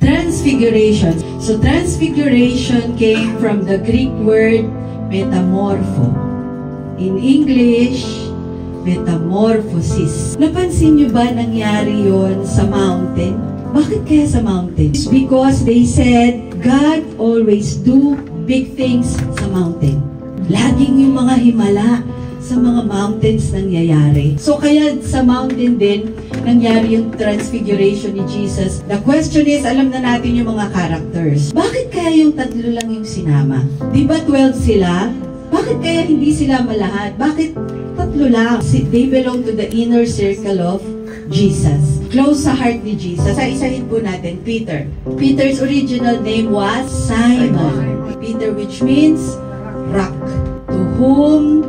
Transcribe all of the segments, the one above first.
Transfiguration. So transfiguration came from the Greek word metamorpho. In English, metamorphosis. Napansin nyo ba nangyari yon sa mountain? Bakit kaya sa mountain? It's because they said, God always do big things sa mountain. Laging yung mga himala sa mga mountains nangyayari. So kaya sa mountain din, nangyari yung transfiguration ni Jesus. The question is, alam na natin yung mga characters. Bakit kaya yung tatlo lang yung sinama? Di ba 12 sila? Bakit kaya hindi sila malahat? Bakit tatlo lang? They belong to the inner circle of Jesus. Close sa heart ni Jesus. Isa-isahin po natin, Peter. Peter's original name was Simon. Peter, which means rock, to whom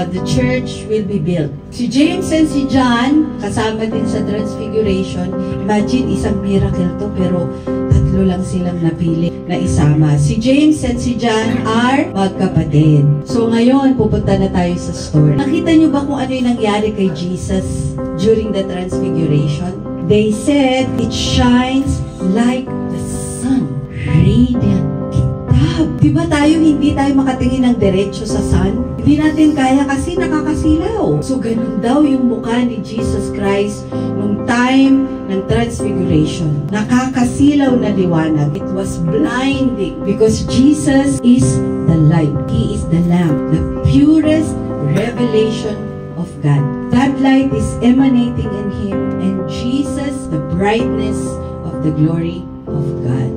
the church will be built. Si James and si John, kasama din sa Transfiguration. Imagine, isang miracle to, pero tatlo lang silang napili na isama. Si James and si John are magkapatid. So ngayon, pupunta na tayo sa story. Nakita niyo ba kung ano yung nangyari kay Jesus during the Transfiguration? They said, it shines like the sun. Radiant kitab. Diba hindi tayo makatingin ng diretso sa sun? Hindi natin kaya kasi nakakasilaw. So ganun daw yung mukha ni Jesus Christ nung time ng Transfiguration. Nakakasilaw na liwanag. It was blinding because Jesus is the light. He is the lamp, the purest revelation of God. That light is emanating in Him, and Jesus, the brightness of the glory of God.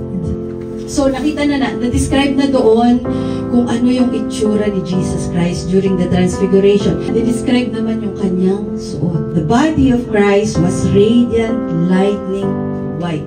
So nakita na-describe na doon kung ano yung itsura ni Jesus Christ during the Transfiguration. Na-describe naman yung kanyang suot. The body of Christ was radiant, lightning white,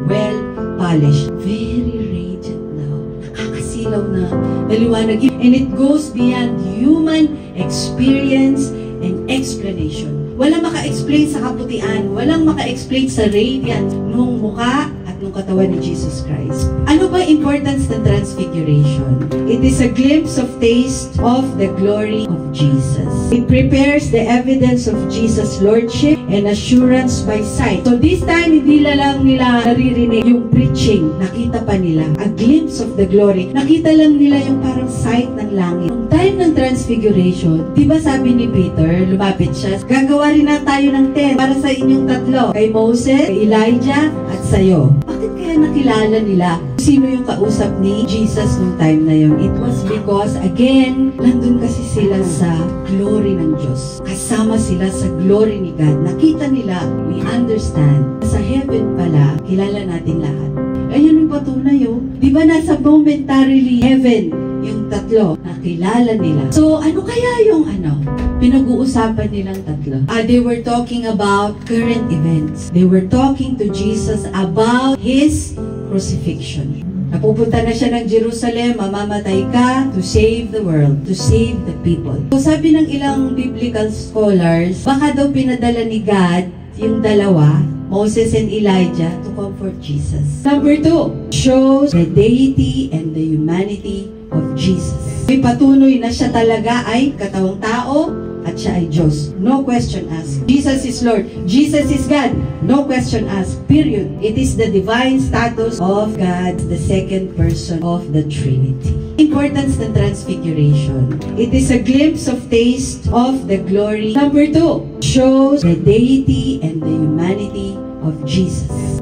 well polished. Very radiant now. Nakakasilaw na naliwanag. And it goes beyond human experience and explanation. Walang maka-explain sa kaputian, walang maka-explain sa radiance nung mukha at nung katawan ni Jesus Christ. Ano ba importance ng Transfiguration? It is a glimpse of taste of the glory of Jesus. It prepares the evidence of Jesus' Lordship and assurance by sight. So this time, hindi lang nila naririnig yung preaching. Nakita pa nila. A glimpse of the glory. Nakita lang nila yung parang sight ng langit. Nung time ng Transfiguration, di ba sabi ni Peter, lumapit siya, gagawa rin na tayo ng tent para sa inyong tatlo. Kay Moses, kay Elijah, at sa'yo. Bakit kaya nakilala nila sino yung kausap ni Jesus nung time na yun? It was because, again, nandun kasi sila sa glory ng Diyos. Kasama sila sa glory ni God. Nakita nila, we understand. Sa heaven pala, kilala natin lahat. Ayun yung patunay yun. Di ba nasa momentarily heaven yung tatlo, nakilala nila. So, ano kaya yung pinag-uusapan nilang tatlo? They were talking about current events. They were talking to Jesus about His crucifixion. Napupunta na siya ng Jerusalem, mamamatay ka to save the world, to save the people. So, sabi ng ilang biblical scholars, baka daw pinadala ni God yung dalawa, Moses and Elijah, to comfort Jesus. Number 2, shows the deity and the humanity of Jesus. May patunoy na siya talaga ay katawang tao at siya ay Diyos. No question asked. Jesus is Lord. Jesus is God. No question asked. Period. It is the divine status of God, the second person of the Trinity. Importance ng Transfiguration. It is a glimpse of taste of the glory. Number 2, shows the deity and the humanity of Jesus.